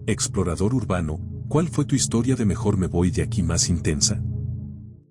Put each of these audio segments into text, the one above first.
Explorador urbano, ¿cuál fue tu historia de mejor me voy de aquí más intensa?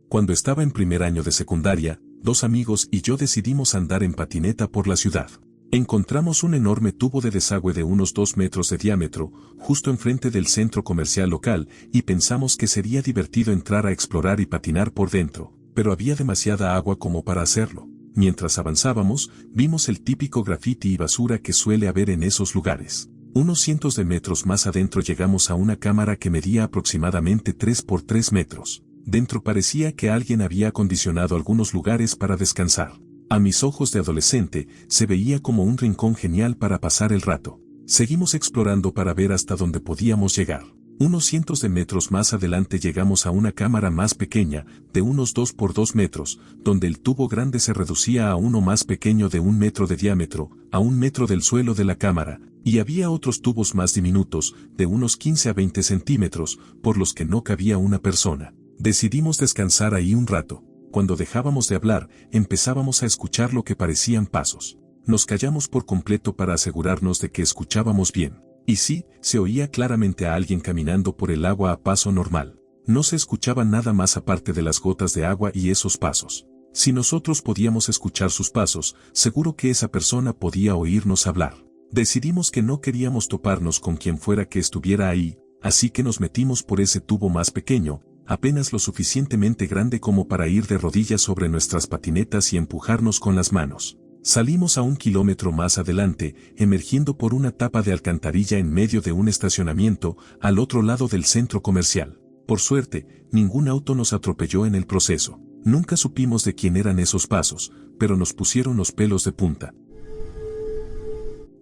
Cuando estaba en primer año de secundaria, dos amigos y yo decidimos andar en patineta por la ciudad. Encontramos un enorme tubo de desagüe de unos 2 metros de diámetro, justo enfrente del centro comercial local, y pensamos que sería divertido entrar a explorar y patinar por dentro, pero había demasiada agua como para hacerlo. Mientras avanzábamos, vimos el típico graffiti y basura que suele haber en esos lugares. Unos cientos de metros más adentro llegamos a una cámara que medía aproximadamente 3 por 3 metros. Dentro parecía que alguien había acondicionado algunos lugares para descansar. A mis ojos de adolescente, se veía como un rincón genial para pasar el rato. Seguimos explorando para ver hasta dónde podíamos llegar. Unos cientos de metros más adelante llegamos a una cámara más pequeña, de unos 2 por 2 metros, donde el tubo grande se reducía a uno más pequeño de 1 metro de diámetro, a 1 metro del suelo de la cámara, y había otros tubos más diminutos, de unos 15 a 20 centímetros, por los que no cabía una persona. Decidimos descansar ahí un rato. Cuando dejábamos de hablar, empezábamos a escuchar lo que parecían pasos. Nos callamos por completo para asegurarnos de que escuchábamos bien. Y sí, se oía claramente a alguien caminando por el agua a paso normal. No se escuchaba nada más aparte de las gotas de agua y esos pasos. Si nosotros podíamos escuchar sus pasos, seguro que esa persona podía oírnos hablar. Decidimos que no queríamos toparnos con quien fuera que estuviera ahí, así que nos metimos por ese tubo más pequeño, apenas lo suficientemente grande como para ir de rodillas sobre nuestras patinetas y empujarnos con las manos. Salimos a 1 kilómetro más adelante, emergiendo por una tapa de alcantarilla en medio de un estacionamiento, al otro lado del centro comercial. Por suerte, ningún auto nos atropelló en el proceso. Nunca supimos de quién eran esos pasos, pero nos pusieron los pelos de punta.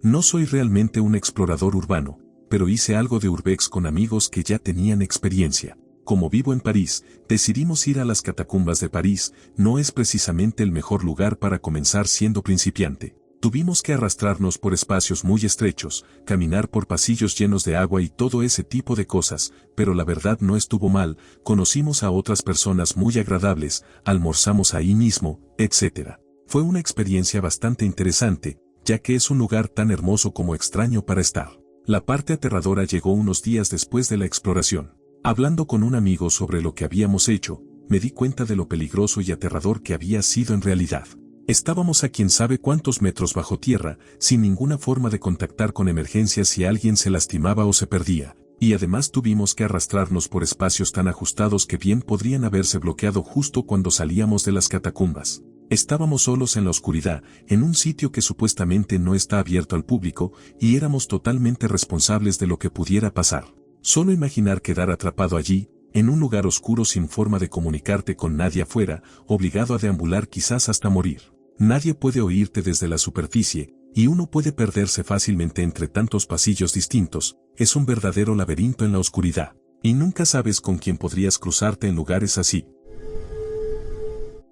No soy realmente un explorador urbano, pero hice algo de urbex con amigos que ya tenían experiencia. Como vivo en París, decidimos ir a las catacumbas de París. No es precisamente el mejor lugar para comenzar siendo principiante. Tuvimos que arrastrarnos por espacios muy estrechos, caminar por pasillos llenos de agua y todo ese tipo de cosas, pero la verdad no estuvo mal, conocimos a otras personas muy agradables, almorzamos ahí mismo, etc. Fue una experiencia bastante interesante, ya que es un lugar tan hermoso como extraño para estar. La parte aterradora llegó unos días después de la exploración. Hablando con un amigo sobre lo que habíamos hecho, me di cuenta de lo peligroso y aterrador que había sido en realidad. Estábamos a quién sabe cuántos metros bajo tierra, sin ninguna forma de contactar con emergencias si alguien se lastimaba o se perdía, y además tuvimos que arrastrarnos por espacios tan ajustados que bien podrían haberse bloqueado justo cuando salíamos de las catacumbas. Estábamos solos en la oscuridad, en un sitio que supuestamente no está abierto al público, y éramos totalmente responsables de lo que pudiera pasar. Solo imaginar quedar atrapado allí, en un lugar oscuro sin forma de comunicarte con nadie afuera, obligado a deambular quizás hasta morir. Nadie puede oírte desde la superficie, y uno puede perderse fácilmente entre tantos pasillos distintos. Es un verdadero laberinto en la oscuridad, y nunca sabes con quién podrías cruzarte en lugares así.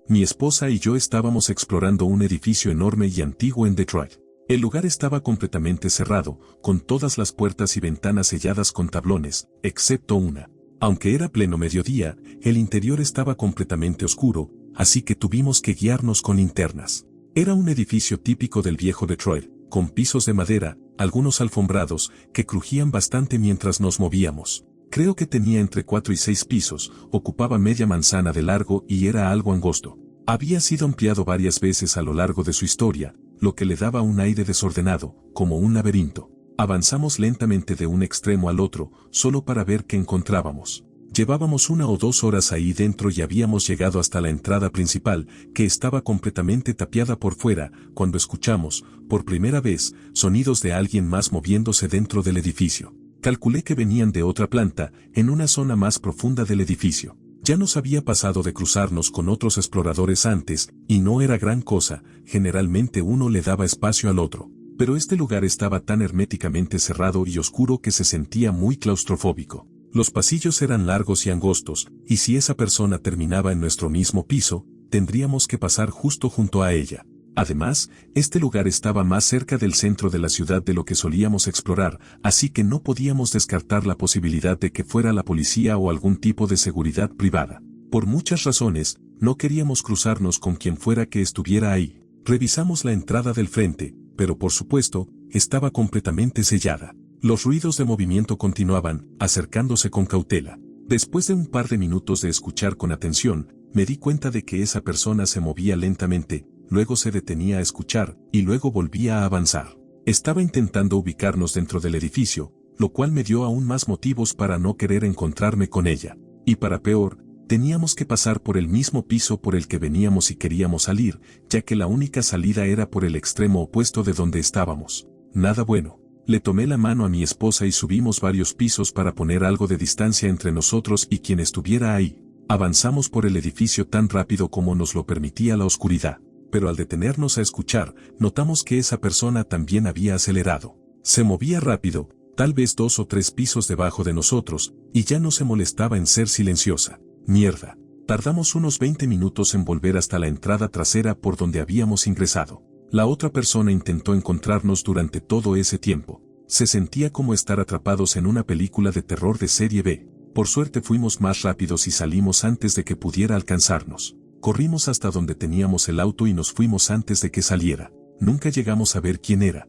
Mi esposa y yo estábamos explorando un edificio enorme y antiguo en Detroit. El lugar estaba completamente cerrado, con todas las puertas y ventanas selladas con tablones, excepto una. Aunque era pleno mediodía, el interior estaba completamente oscuro, así que tuvimos que guiarnos con linternas. Era un edificio típico del viejo Detroit, con pisos de madera, algunos alfombrados, que crujían bastante mientras nos movíamos. Creo que tenía entre 4 y 6 pisos, ocupaba media manzana de largo y era algo angosto. Había sido ampliado varias veces a lo largo de su historia, lo que le daba un aire desordenado, como un laberinto. Avanzamos lentamente de un extremo al otro, solo para ver qué encontrábamos. Llevábamos 1 o 2 horas ahí dentro y habíamos llegado hasta la entrada principal, que estaba completamente tapiada por fuera, cuando escuchamos, por primera vez, sonidos de alguien más moviéndose dentro del edificio. Calculé que venían de otra planta, en una zona más profunda del edificio. Ya nos había pasado de cruzarnos con otros exploradores antes, y no era gran cosa, generalmente uno le daba espacio al otro. Pero este lugar estaba tan herméticamente cerrado y oscuro que se sentía muy claustrofóbico. Los pasillos eran largos y angostos, y si esa persona terminaba en nuestro mismo piso, tendríamos que pasar justo junto a ella. Además, este lugar estaba más cerca del centro de la ciudad de lo que solíamos explorar, así que no podíamos descartar la posibilidad de que fuera la policía o algún tipo de seguridad privada. Por muchas razones, no queríamos cruzarnos con quien fuera que estuviera ahí. Revisamos la entrada del frente, pero por supuesto, estaba completamente sellada. Los ruidos de movimiento continuaban, acercándose con cautela. Después de un par de minutos de escuchar con atención, me di cuenta de que esa persona se movía lentamente, luego se detenía a escuchar, y luego volvía a avanzar. Estaba intentando ubicarnos dentro del edificio, lo cual me dio aún más motivos para no querer encontrarme con ella. Y para peor, teníamos que pasar por el mismo piso por el que veníamos si queríamos salir, ya que la única salida era por el extremo opuesto de donde estábamos. Nada bueno. Le tomé la mano a mi esposa y subimos varios pisos para poner algo de distancia entre nosotros y quien estuviera ahí. Avanzamos por el edificio tan rápido como nos lo permitía la oscuridad, pero al detenernos a escuchar, notamos que esa persona también había acelerado. Se movía rápido, tal vez 2 o 3 pisos debajo de nosotros, y ya no se molestaba en ser silenciosa. Mierda. Tardamos unos 20 minutos en volver hasta la entrada trasera por donde habíamos ingresado. La otra persona intentó encontrarnos durante todo ese tiempo. Se sentía como estar atrapados en una película de terror de serie B. Por suerte fuimos más rápidos y salimos antes de que pudiera alcanzarnos. Corrimos hasta donde teníamos el auto y nos fuimos antes de que saliera. Nunca llegamos a ver quién era.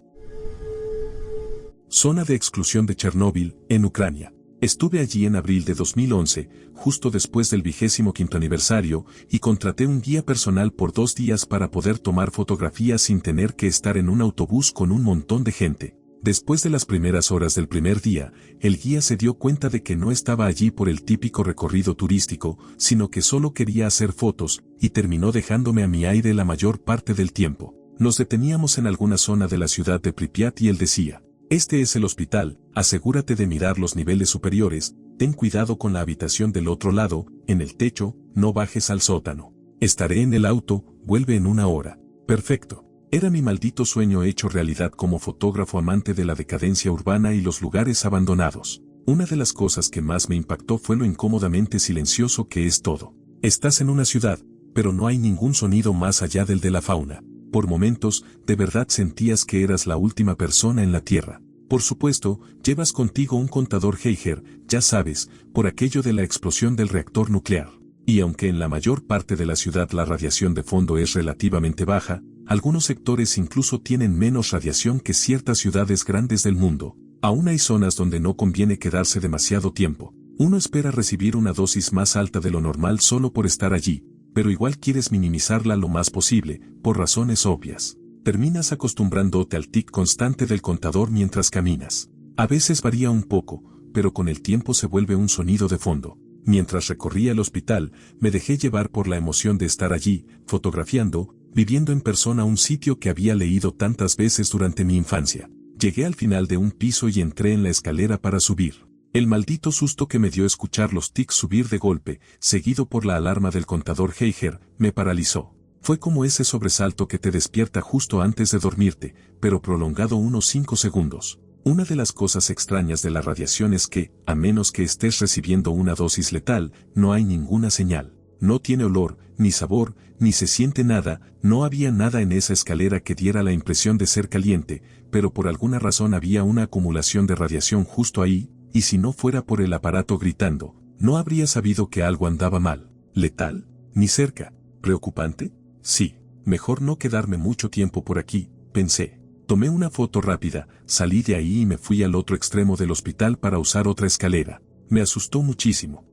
Zona de exclusión de Chernóbil, en Ucrania. Estuve allí en abril de 2011, justo después del 25º aniversario, y contraté un guía personal por 2 días para poder tomar fotografías sin tener que estar en un autobús con un montón de gente. Después de las primeras horas del primer día, el guía se dio cuenta de que no estaba allí por el típico recorrido turístico, sino que solo quería hacer fotos, y terminó dejándome a mi aire la mayor parte del tiempo. Nos deteníamos en alguna zona de la ciudad de Pripyat y él decía: "Este es el hospital, asegúrate de mirar los niveles superiores, ten cuidado con la habitación del otro lado, en el techo, no bajes al sótano. Estaré en el auto, vuelve en 1 hora". Perfecto. Era mi maldito sueño hecho realidad como fotógrafo amante de la decadencia urbana y los lugares abandonados. Una de las cosas que más me impactó fue lo incómodamente silencioso que es todo. Estás en una ciudad, pero no hay ningún sonido más allá del de la fauna. Por momentos, de verdad sentías que eras la última persona en la Tierra. Por supuesto, llevas contigo un contador Geiger, ya sabes, por aquello de la explosión del reactor nuclear. Y aunque en la mayor parte de la ciudad la radiación de fondo es relativamente baja, algunos sectores incluso tienen menos radiación que ciertas ciudades grandes del mundo. Aún hay zonas donde no conviene quedarse demasiado tiempo. Uno espera recibir una dosis más alta de lo normal solo por estar allí, pero igual quieres minimizarla lo más posible, por razones obvias. Terminas acostumbrándote al tic constante del contador mientras caminas. A veces varía un poco, pero con el tiempo se vuelve un sonido de fondo. Mientras recorría el hospital, me dejé llevar por la emoción de estar allí, fotografiando, viviendo en persona un sitio que había leído tantas veces durante mi infancia. Llegué al final de un piso y entré en la escalera para subir. El maldito susto que me dio escuchar los tics subir de golpe, seguido por la alarma del contador Geiger, me paralizó. Fue como ese sobresalto que te despierta justo antes de dormirte, pero prolongado unos 5 segundos. Una de las cosas extrañas de la radiación es que, a menos que estés recibiendo una dosis letal, no hay ninguna señal. No tiene olor, ni sabor, ni se siente nada. No había nada en esa escalera que diera la impresión de ser caliente, pero por alguna razón había una acumulación de radiación justo ahí, y si no fuera por el aparato gritando, no habría sabido que algo andaba mal. ¿Letal? Ni cerca. ¿Preocupante? Sí. Mejor no quedarme mucho tiempo por aquí, pensé. Tomé una foto rápida, salí de ahí y me fui al otro extremo del hospital para usar otra escalera. Me asustó muchísimo.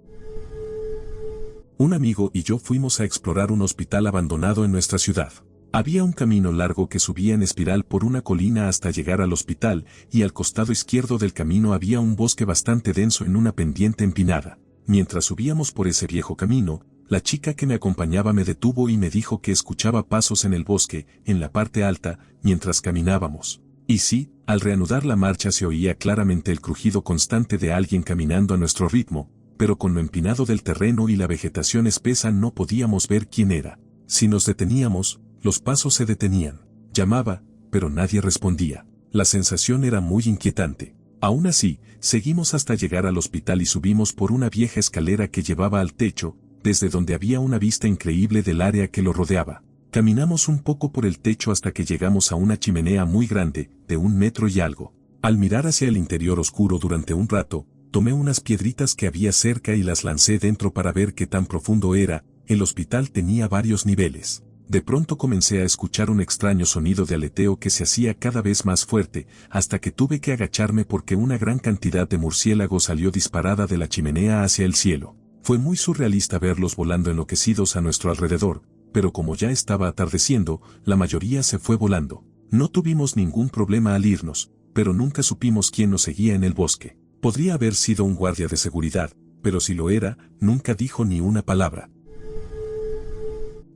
Un amigo y yo fuimos a explorar un hospital abandonado en nuestra ciudad. Había un camino largo que subía en espiral por una colina hasta llegar al hospital, y al costado izquierdo del camino había un bosque bastante denso en una pendiente empinada. Mientras subíamos por ese viejo camino, la chica que me acompañaba me detuvo y me dijo que escuchaba pasos en el bosque, en la parte alta, mientras caminábamos. Y sí, al reanudar la marcha se oía claramente el crujido constante de alguien caminando a nuestro ritmo, pero con lo empinado del terreno y la vegetación espesa no podíamos ver quién era. Si nos deteníamos, los pasos se detenían. Llamaba, pero nadie respondía. La sensación era muy inquietante. Aún así, seguimos hasta llegar al hospital y subimos por una vieja escalera que llevaba al techo, desde donde había una vista increíble del área que lo rodeaba. Caminamos un poco por el techo hasta que llegamos a una chimenea muy grande, de 1 metro y algo. Al mirar hacia el interior oscuro durante un rato, tomé unas piedritas que había cerca y las lancé dentro para ver qué tan profundo era. El hospital tenía varios niveles. De pronto comencé a escuchar un extraño sonido de aleteo que se hacía cada vez más fuerte, hasta que tuve que agacharme porque una gran cantidad de murciélagos salió disparada de la chimenea hacia el cielo. Fue muy surrealista verlos volando enloquecidos a nuestro alrededor, pero como ya estaba atardeciendo, la mayoría se fue volando. No tuvimos ningún problema al irnos, pero nunca supimos quién nos seguía en el bosque. Podría haber sido un guardia de seguridad, pero si lo era, nunca dijo ni una palabra.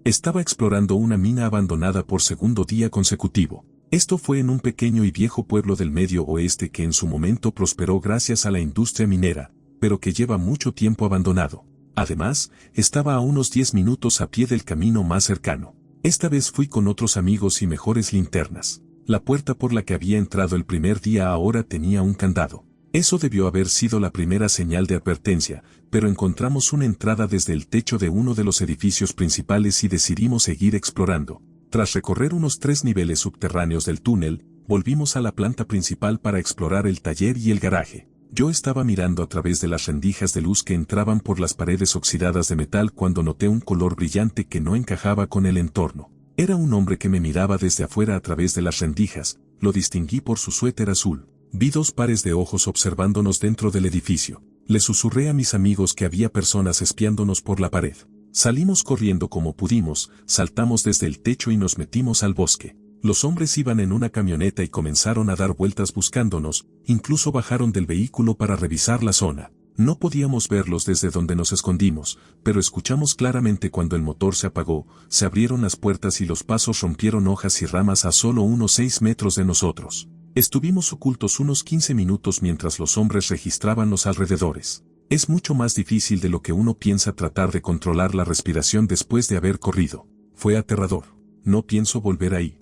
Estaba explorando una mina abandonada por segundo día consecutivo. Esto fue en un pequeño y viejo pueblo del medio oeste que en su momento prosperó gracias a la industria minera, pero que lleva mucho tiempo abandonado. Además, estaba a unos 10 minutos a pie del camino más cercano. Esta vez fui con otros amigos y mejores linternas. La puerta por la que había entrado el primer día ahora tenía un candado. Eso debió haber sido la primera señal de advertencia, pero encontramos una entrada desde el techo de uno de los edificios principales y decidimos seguir explorando. Tras recorrer unos 3 niveles subterráneos del túnel, volvimos a la planta principal para explorar el taller y el garaje. Yo estaba mirando a través de las rendijas de luz que entraban por las paredes oxidadas de metal cuando noté un color brillante que no encajaba con el entorno. Era un hombre que me miraba desde afuera a través de las rendijas, lo distinguí por su suéter azul. Vi 2 pares de ojos observándonos dentro del edificio. Le susurré a mis amigos que había personas espiándonos por la pared. Salimos corriendo como pudimos, saltamos desde el techo y nos metimos al bosque. Los hombres iban en una camioneta y comenzaron a dar vueltas buscándonos, incluso bajaron del vehículo para revisar la zona. No podíamos verlos desde donde nos escondimos, pero escuchamos claramente cuando el motor se apagó, se abrieron las puertas y los pasos rompieron hojas y ramas a solo unos 6 metros de nosotros. Estuvimos ocultos unos 15 minutos mientras los hombres registraban los alrededores. Es mucho más difícil de lo que uno piensa tratar de controlar la respiración después de haber corrido. Fue aterrador. No pienso volver ahí.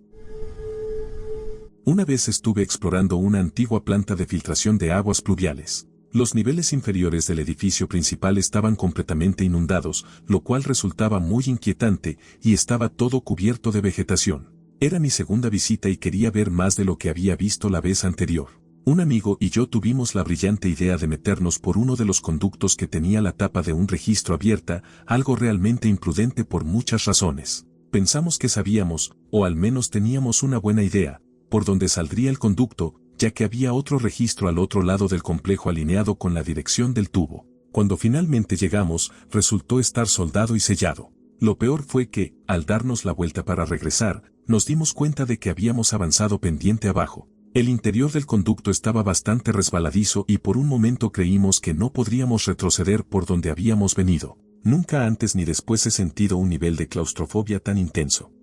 Una vez estuve explorando una antigua planta de filtración de aguas pluviales. Los niveles inferiores del edificio principal estaban completamente inundados, lo cual resultaba muy inquietante, y estaba todo cubierto de vegetación. Era mi segunda visita y quería ver más de lo que había visto la vez anterior. Un amigo y yo tuvimos la brillante idea de meternos por uno de los conductos que tenía la tapa de un registro abierta, algo realmente imprudente por muchas razones. Pensamos que sabíamos, o al menos teníamos una buena idea, por dónde saldría el conducto, ya que había otro registro al otro lado del complejo alineado con la dirección del tubo. Cuando finalmente llegamos, resultó estar soldado y sellado. Lo peor fue que, al darnos la vuelta para regresar, nos dimos cuenta de que habíamos avanzado pendiente abajo. El interior del conducto estaba bastante resbaladizo y por un momento creímos que no podríamos retroceder por donde habíamos venido. Nunca antes ni después he sentido un nivel de claustrofobia tan intenso.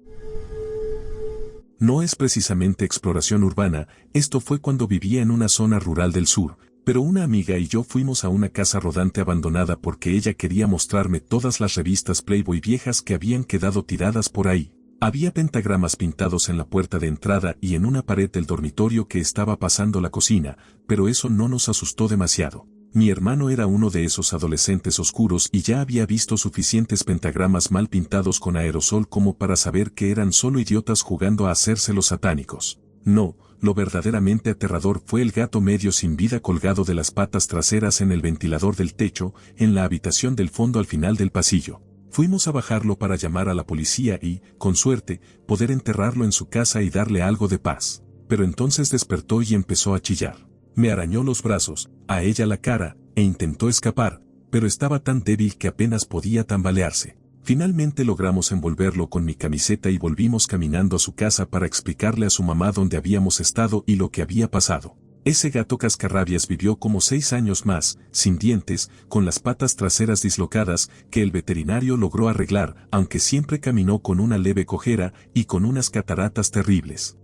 No es precisamente exploración urbana, esto fue cuando vivía en una zona rural del sur, pero una amiga y yo fuimos a una casa rodante abandonada porque ella quería mostrarme todas las revistas Playboy viejas que habían quedado tiradas por ahí. Había pentagramas pintados en la puerta de entrada y en una pared del dormitorio que estaba pasando la cocina, pero eso no nos asustó demasiado. Mi hermano era uno de esos adolescentes oscuros y ya había visto suficientes pentagramas mal pintados con aerosol como para saber que eran solo idiotas jugando a hacerse los satánicos. No, lo verdaderamente aterrador fue el gato medio sin vida colgado de las patas traseras en el ventilador del techo, en la habitación del fondo al final del pasillo. Fuimos a bajarlo para llamar a la policía y, con suerte, poder enterrarlo en su casa y darle algo de paz. Pero entonces despertó y empezó a chillar. Me arañó los brazos, a ella la cara, e intentó escapar, pero estaba tan débil que apenas podía tambalearse. Finalmente logramos envolverlo con mi camiseta y volvimos caminando a su casa para explicarle a su mamá dónde habíamos estado y lo que había pasado. Ese gato cascarrabias vivió como 6 años más, sin dientes, con las patas traseras dislocadas, que el veterinario logró arreglar, aunque siempre caminó con una leve cojera y con unas cataratas terribles.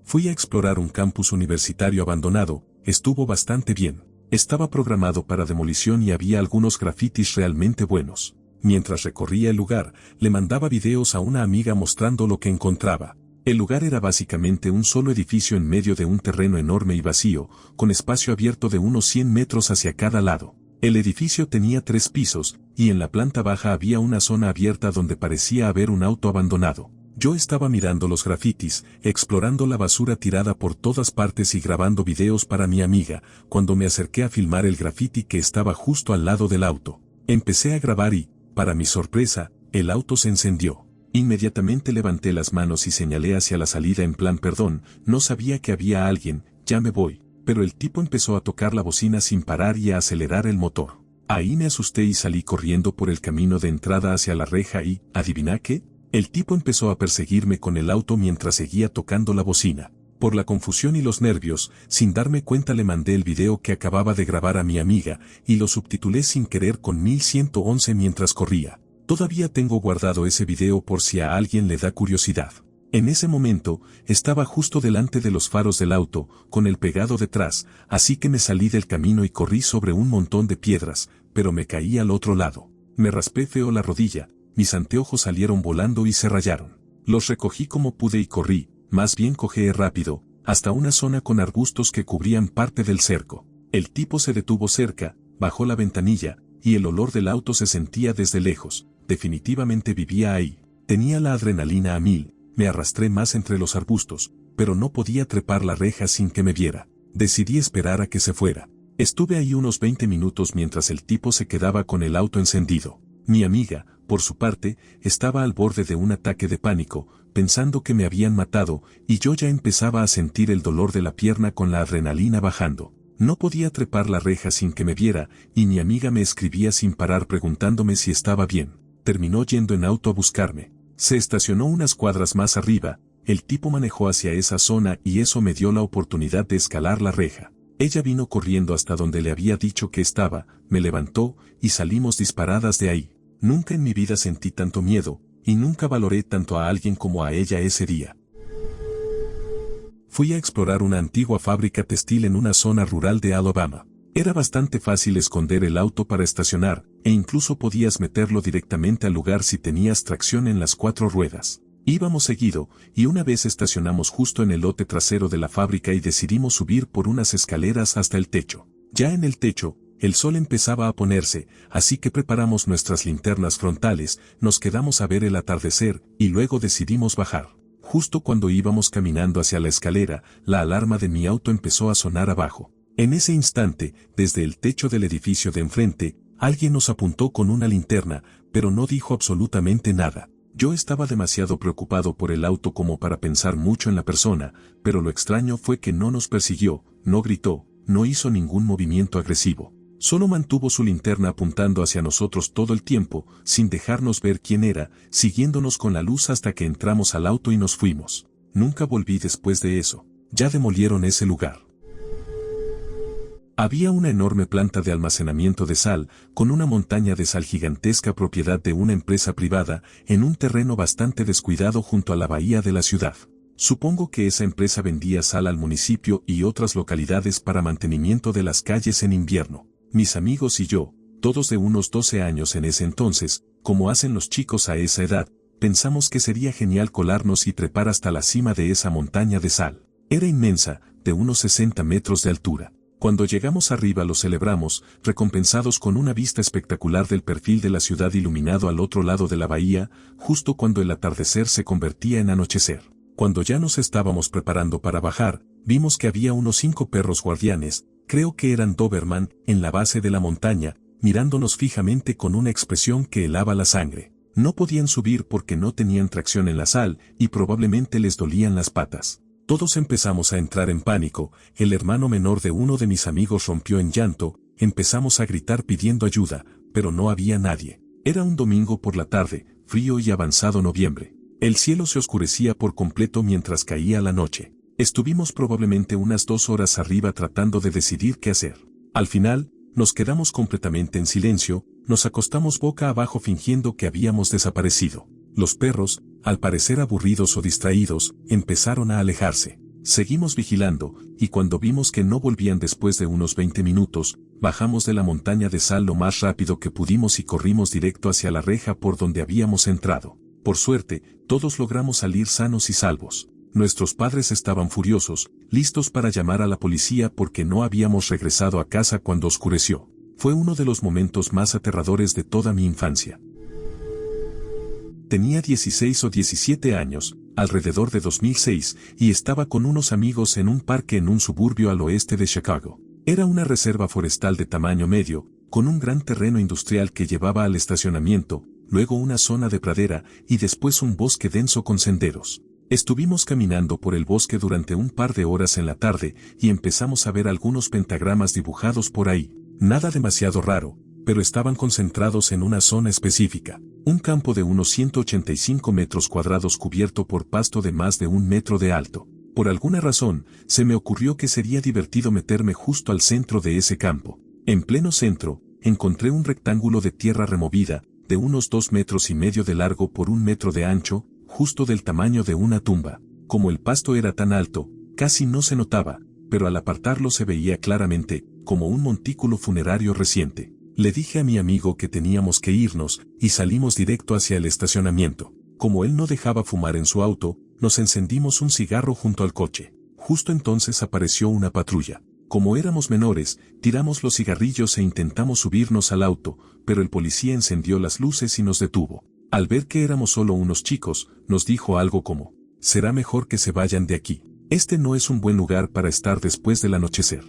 Fui a explorar un campus universitario abandonado, estuvo bastante bien. Estaba programado para demolición y había algunos grafitis realmente buenos. Mientras recorría el lugar, le mandaba videos a una amiga mostrando lo que encontraba. El lugar era básicamente un solo edificio en medio de un terreno enorme y vacío, con espacio abierto de unos 100 metros hacia cada lado. El edificio tenía 3 pisos, y en la planta baja había una zona abierta donde parecía haber un auto abandonado. Yo estaba mirando los grafitis, explorando la basura tirada por todas partes y grabando videos para mi amiga, cuando me acerqué a filmar el grafiti que estaba justo al lado del auto. Empecé a grabar y, para mi sorpresa, El auto se encendió. Inmediatamente levanté las manos y señalé hacia la salida en plan perdón, no sabía que había alguien, ya me voy. Pero el tipo empezó a tocar la bocina sin parar y a acelerar el motor. Ahí me asusté y salí corriendo por el camino de entrada hacia la reja y, ¿adivina qué? El tipo empezó a perseguirme con el auto mientras seguía tocando la bocina. Por la confusión y los nervios, sin darme cuenta le mandé el video que acababa de grabar a mi amiga, y lo subtitulé sin querer con 1111 mientras corría. Todavía tengo guardado ese video por si a alguien le da curiosidad. En ese momento, estaba justo delante de los faros del auto, con el pegado detrás, así que me salí del camino y corrí sobre un montón de piedras, pero me caí al otro lado. Me raspé feo la rodilla, mis anteojos salieron volando y se rayaron. Los recogí como pude y corrí, más bien cojeé rápido, hasta una zona con arbustos que cubrían parte del cerco. El tipo se detuvo cerca, bajó la ventanilla, y el olor del auto se sentía desde lejos. Definitivamente vivía ahí. Tenía la adrenalina a 1000, me arrastré más entre los arbustos, pero no podía trepar la reja sin que me viera. Decidí esperar a que se fuera. Estuve ahí unos 20 minutos mientras el tipo se quedaba con el auto encendido. Mi amiga, por su parte, estaba al borde de un ataque de pánico, pensando que me habían matado, y yo ya empezaba a sentir el dolor de la pierna con la adrenalina bajando. No podía trepar la reja sin que me viera, y mi amiga me escribía sin parar preguntándome si estaba bien. Terminó yendo en auto a buscarme. Se estacionó unas cuadras más arriba, el tipo manejó hacia esa zona y eso me dio la oportunidad de escalar la reja. Ella vino corriendo hasta donde le había dicho que estaba, me levantó, y salimos disparadas de ahí. Nunca en mi vida sentí tanto miedo, y nunca valoré tanto a alguien como a ella ese día. Fui a explorar una antigua fábrica textil en una zona rural de Alabama. Era bastante fácil esconder el auto para estacionar, e incluso podías meterlo directamente al lugar si tenías tracción en las 4 ruedas. Íbamos seguido, y una vez estacionamos justo en el lote trasero de la fábrica y decidimos subir por unas escaleras hasta el techo. Ya en el techo, el sol empezaba a ponerse, así que preparamos nuestras linternas frontales, nos quedamos a ver el atardecer, y luego decidimos bajar. Justo cuando íbamos caminando hacia la escalera, la alarma de mi auto empezó a sonar abajo. En ese instante, desde el techo del edificio de enfrente, alguien nos apuntó con una linterna, pero no dijo absolutamente nada. Yo estaba demasiado preocupado por el auto como para pensar mucho en la persona, pero lo extraño fue que no nos persiguió, no gritó, no hizo ningún movimiento agresivo. Solo mantuvo su linterna apuntando hacia nosotros todo el tiempo, sin dejarnos ver quién era, siguiéndonos con la luz hasta que entramos al auto y nos fuimos. Nunca volví después de eso. Ya demolieron ese lugar. Había una enorme planta de almacenamiento de sal, con una montaña de sal gigantesca propiedad de una empresa privada, en un terreno bastante descuidado junto a la bahía de la ciudad. Supongo que esa empresa vendía sal al municipio y otras localidades para mantenimiento de las calles en invierno. Mis amigos y yo, todos de unos 12 años en ese entonces, como hacen los chicos a esa edad, pensamos que sería genial colarnos y trepar hasta la cima de esa montaña de sal. Era inmensa, de unos 60 metros de altura. Cuando llegamos arriba lo celebramos, recompensados con una vista espectacular del perfil de la ciudad iluminado al otro lado de la bahía, justo cuando el atardecer se convertía en anochecer. Cuando ya nos estábamos preparando para bajar, vimos que había unos 5 perros guardianes, creo que eran Doberman, en la base de la montaña, mirándonos fijamente con una expresión que helaba la sangre. No podían subir porque no tenían tracción en la sal, y probablemente les dolían las patas. Todos empezamos a entrar en pánico, el hermano menor de uno de mis amigos rompió en llanto, empezamos a gritar pidiendo ayuda, pero no había nadie. Era un domingo por la tarde, frío y avanzado noviembre. El cielo se oscurecía por completo mientras caía la noche. Estuvimos probablemente unas 2 horas arriba tratando de decidir qué hacer. Al final, nos quedamos completamente en silencio, nos acostamos boca abajo fingiendo que habíamos desaparecido. Los perros, al parecer aburridos o distraídos, empezaron a alejarse. Seguimos vigilando, y cuando vimos que no volvían después de unos 20 minutos, bajamos de la montaña de sal lo más rápido que pudimos y corrimos directo hacia la reja por donde habíamos entrado. Por suerte, todos logramos salir sanos y salvos. Nuestros padres estaban furiosos, listos para llamar a la policía porque no habíamos regresado a casa cuando oscureció. Fue uno de los momentos más aterradores de toda mi infancia. Tenía 16 o 17 años, alrededor de 2006, y estaba con unos amigos en un parque en un suburbio al oeste de Chicago. Era una reserva forestal de tamaño medio, con un gran terreno industrial que llevaba al estacionamiento, luego una zona de pradera y después un bosque denso con senderos. Estuvimos caminando por el bosque durante un par de horas en la tarde y empezamos a ver algunos pentagramas dibujados por ahí. Nada demasiado raro, pero estaban concentrados en una zona específica. Un campo de unos 185 metros cuadrados cubierto por pasto de más de 1 metro de alto. Por alguna razón, se me ocurrió que sería divertido meterme justo al centro de ese campo. En pleno centro, encontré un rectángulo de tierra removida, de unos 2,5 metros de largo por 1 metro de ancho, justo del tamaño de una tumba. Como el pasto era tan alto, casi no se notaba, pero al apartarlo se veía claramente, como un montículo funerario reciente. Le dije a mi amigo que teníamos que irnos, y salimos directo hacia el estacionamiento. Como él no dejaba fumar en su auto, nos encendimos un cigarro junto al coche. Justo entonces apareció una patrulla. Como éramos menores, tiramos los cigarrillos e intentamos subirnos al auto, pero el policía encendió las luces y nos detuvo. Al ver que éramos solo unos chicos, nos dijo algo como: «Será mejor que se vayan de aquí. Este no es un buen lugar para estar después del anochecer».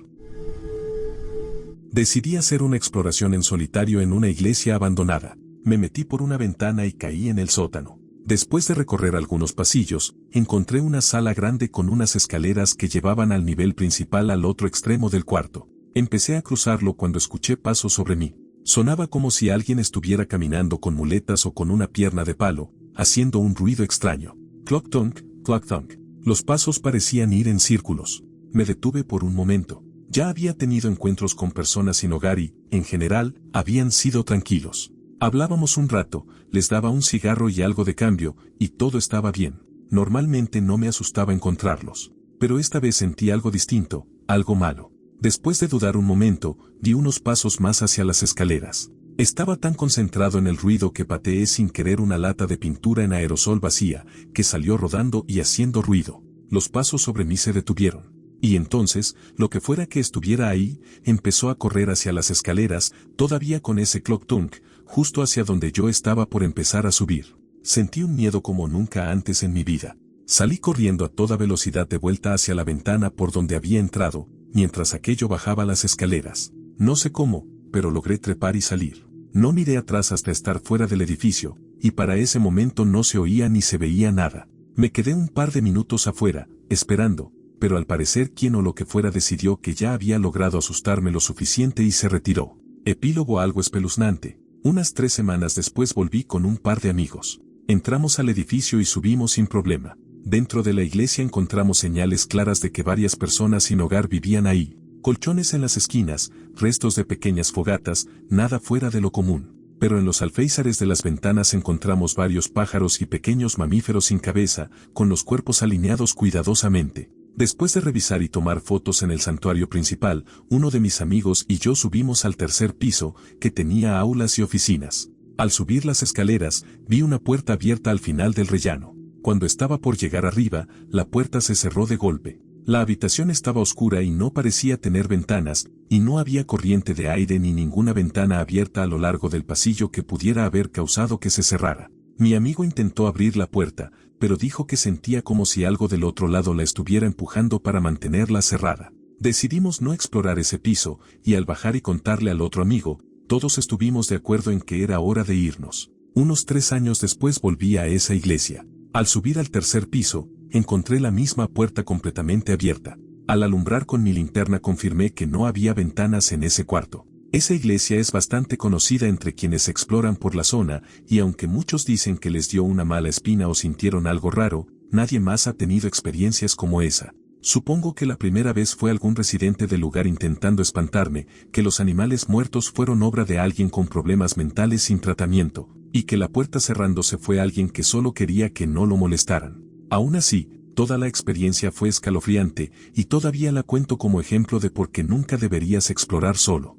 Decidí hacer una exploración en solitario en una iglesia abandonada. Me metí por una ventana y caí en el sótano. Después de recorrer algunos pasillos, encontré una sala grande con unas escaleras que llevaban al nivel principal al otro extremo del cuarto. Empecé a cruzarlo cuando escuché pasos sobre mí. Sonaba como si alguien estuviera caminando con muletas o con una pierna de palo, haciendo un ruido extraño. Clock-tonk, clock-tonk. Los pasos parecían ir en círculos. Me detuve por un momento. Ya había tenido encuentros con personas sin hogar y, en general, habían sido tranquilos. Hablábamos un rato, les daba un cigarro y algo de cambio, y todo estaba bien. Normalmente no me asustaba encontrarlos. Pero esta vez sentí algo distinto, algo malo. Después de dudar un momento, di unos pasos más hacia las escaleras. Estaba tan concentrado en el ruido que pateé sin querer una lata de pintura en aerosol vacía, que salió rodando y haciendo ruido. Los pasos sobre mí se detuvieron. Y entonces, lo que fuera que estuviera ahí, empezó a correr hacia las escaleras, todavía con ese clock-tunk, justo hacia donde yo estaba por empezar a subir. Sentí un miedo como nunca antes en mi vida. Salí corriendo a toda velocidad de vuelta hacia la ventana por donde había entrado, mientras aquello bajaba las escaleras. No sé cómo, pero logré trepar y salir. No miré atrás hasta estar fuera del edificio, y para ese momento no se oía ni se veía nada. Me quedé un par de minutos afuera, esperando, pero al parecer quien o lo que fuera decidió que ya había logrado asustarme lo suficiente y se retiró. Epílogo algo espeluznante. Unas 3 semanas después volví con un par de amigos. Entramos al edificio y subimos sin problema. Dentro de la iglesia encontramos señales claras de que varias personas sin hogar vivían ahí. Colchones en las esquinas, restos de pequeñas fogatas, nada fuera de lo común. Pero en los alféizares de las ventanas encontramos varios pájaros y pequeños mamíferos sin cabeza, con los cuerpos alineados cuidadosamente. Después de revisar y tomar fotos en el santuario principal, uno de mis amigos y yo subimos al 3er piso, que tenía aulas y oficinas. Al subir las escaleras, vi una puerta abierta al final del rellano. Cuando estaba por llegar arriba, la puerta se cerró de golpe. La habitación estaba oscura y no parecía tener ventanas, y no había corriente de aire ni ninguna ventana abierta a lo largo del pasillo que pudiera haber causado que se cerrara. Mi amigo intentó abrir la puerta, pero dijo que sentía como si algo del otro lado la estuviera empujando para mantenerla cerrada. Decidimos no explorar ese piso, y al bajar y contarle al otro amigo, todos estuvimos de acuerdo en que era hora de irnos. Unos 3 años después volví a esa iglesia. Al subir al 3er piso, encontré la misma puerta completamente abierta. Al alumbrar con mi linterna confirmé que no había ventanas en ese cuarto. Esa iglesia es bastante conocida entre quienes exploran por la zona, y aunque muchos dicen que les dio una mala espina o sintieron algo raro, nadie más ha tenido experiencias como esa. Supongo que la primera vez fue algún residente del lugar intentando espantarme, que los animales muertos fueron obra de alguien con problemas mentales sin tratamiento, y que la puerta cerrándose fue alguien que solo quería que no lo molestaran. Aún así, toda la experiencia fue escalofriante, y todavía la cuento como ejemplo de por qué nunca deberías explorar solo.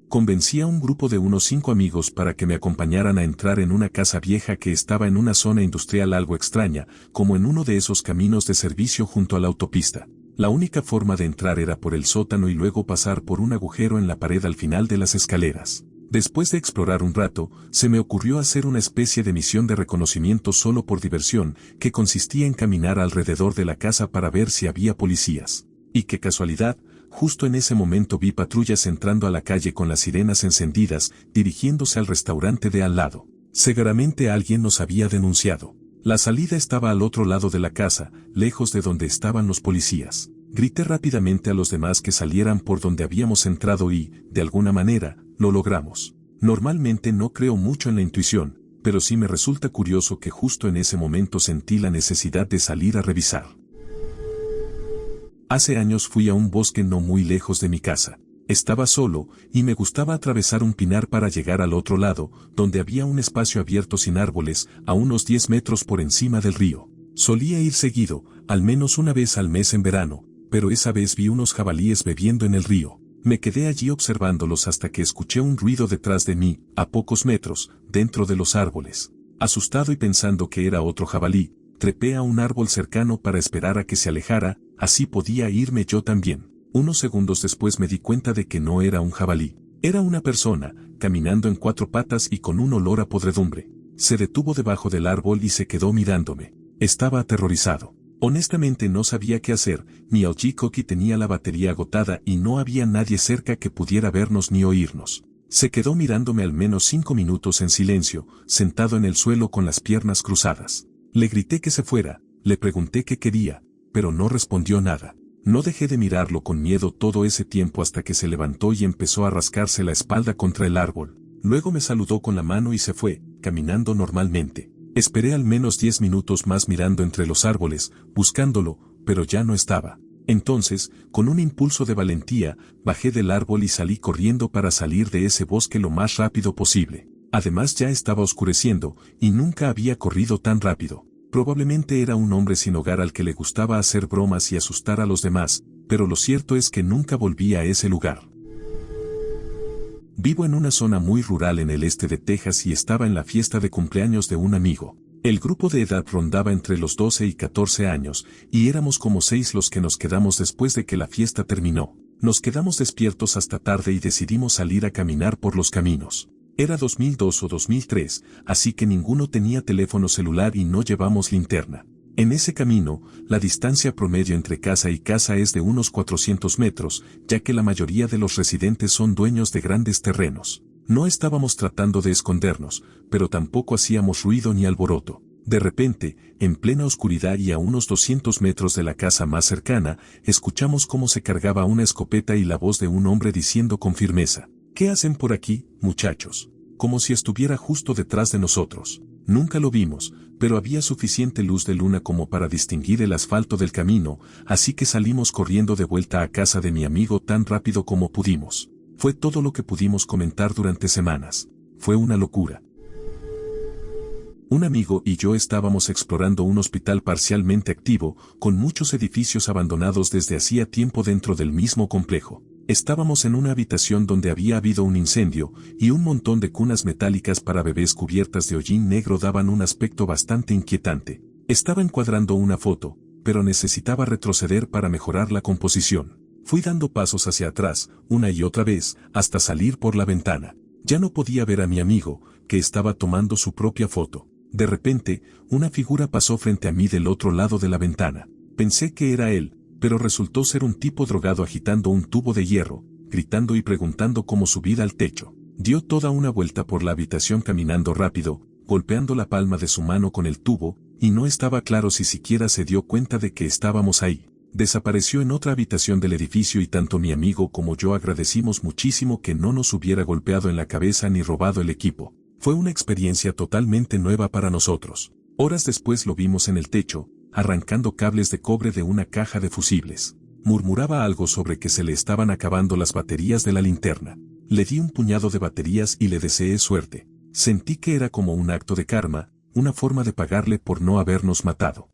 Convencí a un grupo de unos 5 amigos para que me acompañaran a entrar en una casa vieja que estaba en una zona industrial algo extraña, como en uno de esos caminos de servicio junto a la autopista. La única forma de entrar era por el sótano y luego pasar por un agujero en la pared al final de las escaleras. Después de explorar un rato, se me ocurrió hacer una especie de misión de reconocimiento solo por diversión, que consistía en caminar alrededor de la casa para ver si había policías. Y qué casualidad, Justo en ese momento vi patrullas entrando a la calle con las sirenas encendidas, dirigiéndose al restaurante de al lado. Seguramente alguien nos había denunciado. La salida estaba al otro lado de la casa, lejos de donde estaban los policías. Grité rápidamente a los demás que salieran por donde habíamos entrado y, de alguna manera, lo logramos. Normalmente no creo mucho en la intuición, pero sí me resulta curioso que justo en ese momento sentí la necesidad de salir a revisar. Hace años fui a un bosque no muy lejos de mi casa. Estaba solo, y me gustaba atravesar un pinar para llegar al otro lado, donde había un espacio abierto sin árboles, a unos 10 metros por encima del río. Solía ir seguido, al menos una vez al mes en verano, pero esa vez vi unos jabalíes bebiendo en el río. Me quedé allí observándolos hasta que escuché un ruido detrás de mí, a pocos metros, dentro de los árboles. Asustado y pensando que era otro jabalí, trepé a un árbol cercano para esperar a que se alejara, así podía irme yo también. Unos segundos después me di cuenta de que no era un jabalí. Era una persona, caminando en 4 patas y con un olor a podredumbre. Se detuvo debajo del árbol y se quedó mirándome. Estaba aterrorizado. Honestamente no sabía qué hacer, mi walkie-talkie tenía la batería agotada y no había nadie cerca que pudiera vernos ni oírnos. Se quedó mirándome al menos 5 minutos en silencio, sentado en el suelo con las piernas cruzadas. Le grité que se fuera, le pregunté qué quería, pero no respondió nada. No dejé de mirarlo con miedo todo ese tiempo hasta que se levantó y empezó a rascarse la espalda contra el árbol. Luego me saludó con la mano y se fue, caminando normalmente. Esperé al menos 10 minutos más mirando entre los árboles, buscándolo, pero ya no estaba. Entonces, con un impulso de valentía, bajé del árbol y salí corriendo para salir de ese bosque lo más rápido posible. Además ya estaba oscureciendo, y nunca había corrido tan rápido. Probablemente era un hombre sin hogar al que le gustaba hacer bromas y asustar a los demás, pero lo cierto es que nunca volví a ese lugar. Vivo en una zona muy rural en el este de Texas y estaba en la fiesta de cumpleaños de un amigo. El grupo de edad rondaba entre los 12 y 14 años, y éramos como 6 los que nos quedamos después de que la fiesta terminó. Nos quedamos despiertos hasta tarde y decidimos salir a caminar por los caminos. Era 2002 o 2003, así que ninguno tenía teléfono celular y no llevamos linterna. En ese camino, la distancia promedio entre casa y casa es de unos 400 metros, ya que la mayoría de los residentes son dueños de grandes terrenos. No estábamos tratando de escondernos, pero tampoco hacíamos ruido ni alboroto. De repente, en plena oscuridad y a unos 200 metros de la casa más cercana, escuchamos cómo se cargaba una escopeta y la voz de un hombre diciendo con firmeza: ¿Qué hacen por aquí, muchachos? Como si estuviera justo detrás de nosotros. Nunca lo vimos, pero había suficiente luz de luna como para distinguir el asfalto del camino, así que salimos corriendo de vuelta a casa de mi amigo tan rápido como pudimos. Fue todo lo que pudimos comentar durante semanas. Fue una locura. Un amigo y yo estábamos explorando un hospital parcialmente activo, con muchos edificios abandonados desde hacía tiempo dentro del mismo complejo. Estábamos en una habitación donde había habido un incendio, y un montón de cunas metálicas para bebés cubiertas de hollín negro daban un aspecto bastante inquietante. Estaba encuadrando una foto, pero necesitaba retroceder para mejorar la composición. Fui dando pasos hacia atrás, una y otra vez, hasta salir por la ventana. Ya no podía ver a mi amigo, que estaba tomando su propia foto. De repente, una figura pasó frente a mí del otro lado de la ventana. Pensé que era él, pero resultó ser un tipo drogado agitando un tubo de hierro, gritando y preguntando cómo subir al techo. Dio toda una vuelta por la habitación caminando rápido, golpeando la palma de su mano con el tubo, y no estaba claro si siquiera se dio cuenta de que estábamos ahí. Desapareció en otra habitación del edificio y tanto mi amigo como yo agradecimos muchísimo que no nos hubiera golpeado en la cabeza ni robado el equipo. Fue una experiencia totalmente nueva para nosotros. Horas después lo vimos en el techo, arrancando cables de cobre de una caja de fusibles. Murmuraba algo sobre que se le estaban acabando las baterías de la linterna. Le di un puñado de baterías y le deseé suerte. Sentí que era como un acto de karma, una forma de pagarle por no habernos matado.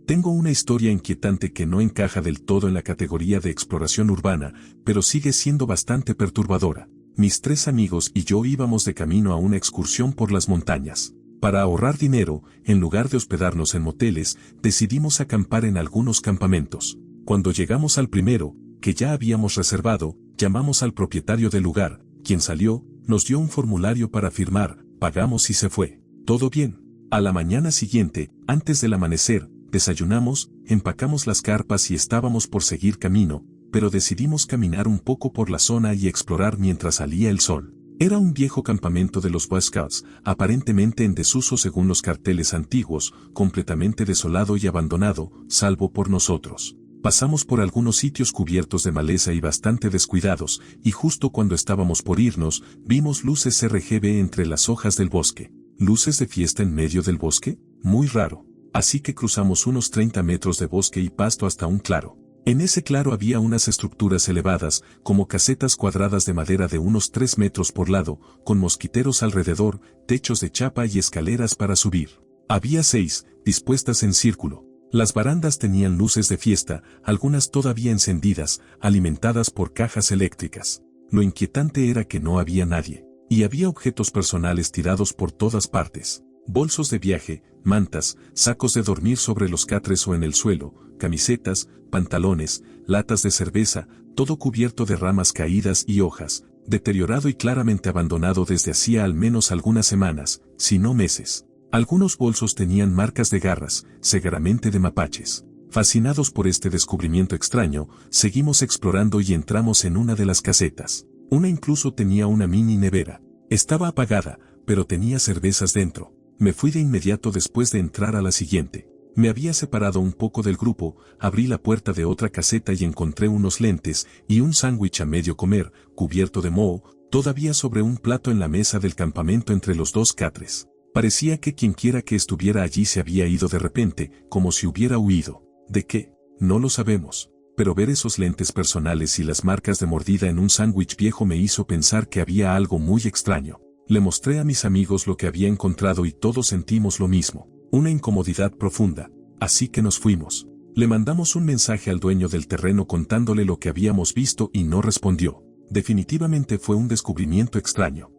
Tengo una historia inquietante que no encaja del todo en la categoría de exploración urbana, pero sigue siendo bastante perturbadora. Mis 3 amigos y yo íbamos de camino a una excursión por las montañas. Para ahorrar dinero, en lugar de hospedarnos en moteles, decidimos acampar en algunos campamentos. Cuando llegamos al primero, que ya habíamos reservado, llamamos al propietario del lugar, quien salió, nos dio un formulario para firmar, pagamos y se fue. Todo bien. A la mañana siguiente, antes del amanecer, desayunamos, empacamos las carpas y estábamos por seguir camino, pero decidimos caminar un poco por la zona y explorar mientras salía el sol. Era un viejo campamento de los Boy Scouts, aparentemente en desuso según los carteles antiguos, completamente desolado y abandonado, salvo por nosotros. Pasamos por algunos sitios cubiertos de maleza y bastante descuidados, y justo cuando estábamos por irnos, vimos luces RGB entre las hojas del bosque. ¿Luces de fiesta en medio del bosque? Muy raro. Así que cruzamos unos 30 metros de bosque y pasto hasta un claro. En ese claro había unas estructuras elevadas, como casetas cuadradas de madera de unos 3 metros por lado, con mosquiteros alrededor, techos de chapa y escaleras para subir. Había 6, dispuestas en círculo. Las barandas tenían luces de fiesta, algunas todavía encendidas, alimentadas por cajas eléctricas. Lo inquietante era que no había nadie, y había objetos personales tirados por todas partes. Bolsos de viaje, mantas, sacos de dormir sobre los catres o en el suelo, camisetas, pantalones, latas de cerveza, todo cubierto de ramas caídas y hojas, deteriorado y claramente abandonado desde hacía al menos algunas semanas, si no meses. Algunos bolsos tenían marcas de garras, seguramente de mapaches. Fascinados por este descubrimiento extraño, seguimos explorando y entramos en una de las casetas. Una incluso tenía una mini nevera. Estaba apagada, pero tenía cervezas dentro. Me fui de inmediato después de entrar a la siguiente. Me había separado un poco del grupo, abrí la puerta de otra caseta y encontré unos lentes y un sándwich a medio comer, cubierto de moho, todavía sobre un plato en la mesa del campamento entre los dos catres. Parecía que quienquiera que estuviera allí se había ido de repente, como si hubiera huido. ¿De qué? No lo sabemos. Pero ver esos lentes personales y las marcas de mordida en un sándwich viejo me hizo pensar que había algo muy extraño. Le mostré a mis amigos lo que había encontrado y todos sentimos lo mismo, una incomodidad profunda. Así que nos fuimos. Le mandamos un mensaje al dueño del terreno contándole lo que habíamos visto y no respondió. Definitivamente fue un descubrimiento extraño.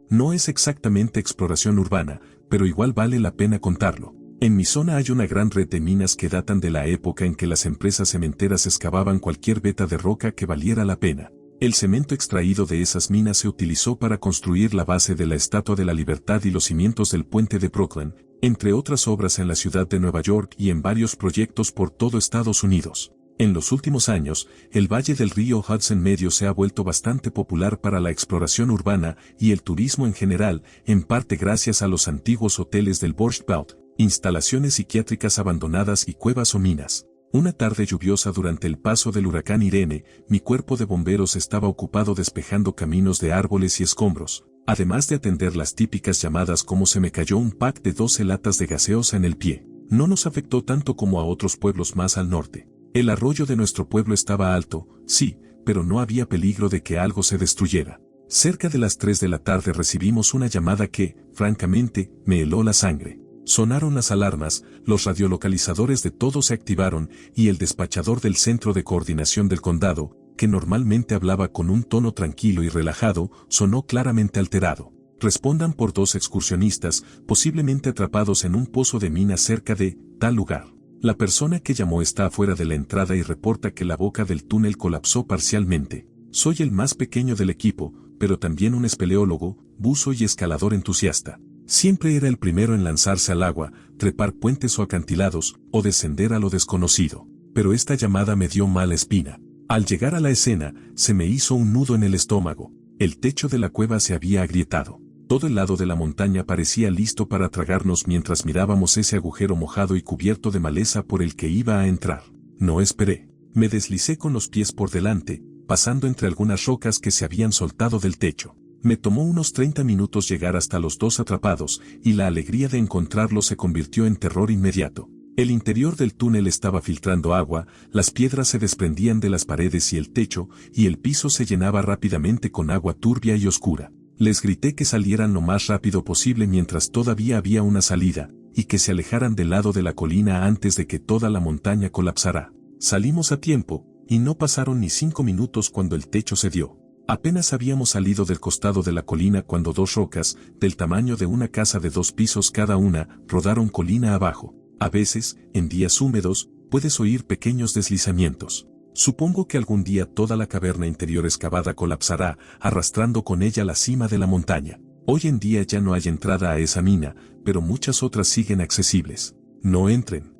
No es exactamente exploración urbana, pero igual vale la pena contarlo. En mi zona hay una gran red de minas que datan de la época en que las empresas cementeras excavaban cualquier veta de roca que valiera la pena. El cemento extraído de esas minas se utilizó para construir la base de la Estatua de la Libertad y los cimientos del puente de Brooklyn, entre otras obras en la ciudad de Nueva York y en varios proyectos por todo Estados Unidos. En los últimos años, el valle del río Hudson Medio se ha vuelto bastante popular para la exploración urbana y el turismo en general, en parte gracias a los antiguos hoteles del Borscht Belt, instalaciones psiquiátricas abandonadas y cuevas o minas. Una tarde lluviosa durante el paso del huracán Irene, mi cuerpo de bomberos estaba ocupado despejando caminos de árboles y escombros, además de atender las típicas llamadas como se me cayó un pack de 12 latas de gaseosa en el pie. No nos afectó tanto como a otros pueblos más al norte. El arroyo de nuestro pueblo estaba alto, sí, pero no había peligro de que algo se destruyera. Cerca de las 3 de la tarde recibimos una llamada que, francamente, me heló la sangre. Sonaron las alarmas, los radiolocalizadores de todos se activaron y el despachador del Centro de Coordinación del Condado, que normalmente hablaba con un tono tranquilo y relajado, sonó claramente alterado. Respondan por 2 excursionistas, posiblemente atrapados en un pozo de mina cerca de tal lugar. La persona que llamó está afuera de la entrada y reporta que la boca del túnel colapsó parcialmente. Soy el más pequeño del equipo, pero también un espeleólogo, buzo y escalador entusiasta. Siempre era el primero en lanzarse al agua, trepar puentes o acantilados, o descender a lo desconocido. Pero esta llamada me dio mala espina. Al llegar a la escena, se me hizo un nudo en el estómago. El techo de la cueva se había agrietado. Todo el lado de la montaña parecía listo para tragarnos mientras mirábamos ese agujero mojado y cubierto de maleza por el que iba a entrar. No esperé. Me deslicé con los pies por delante, pasando entre algunas rocas que se habían soltado del techo. Me tomó unos 30 minutos llegar hasta los 2 atrapados, y la alegría de encontrarlos se convirtió en terror inmediato. El interior del túnel estaba filtrando agua, las piedras se desprendían de las paredes y el techo, y el piso se llenaba rápidamente con agua turbia y oscura. Les grité que salieran lo más rápido posible mientras todavía había una salida, y que se alejaran del lado de la colina antes de que toda la montaña colapsara. Salimos a tiempo, y no pasaron ni 5 minutos cuando el techo cedió. Apenas habíamos salido del costado de la colina cuando 2 rocas, del tamaño de una casa de 2 pisos cada una, rodaron colina abajo. A veces, en días húmedos, puedes oír pequeños deslizamientos. Supongo que algún día toda la caverna interior excavada colapsará, arrastrando con ella la cima de la montaña. Hoy en día ya no hay entrada a esa mina, pero muchas otras siguen accesibles. No entren.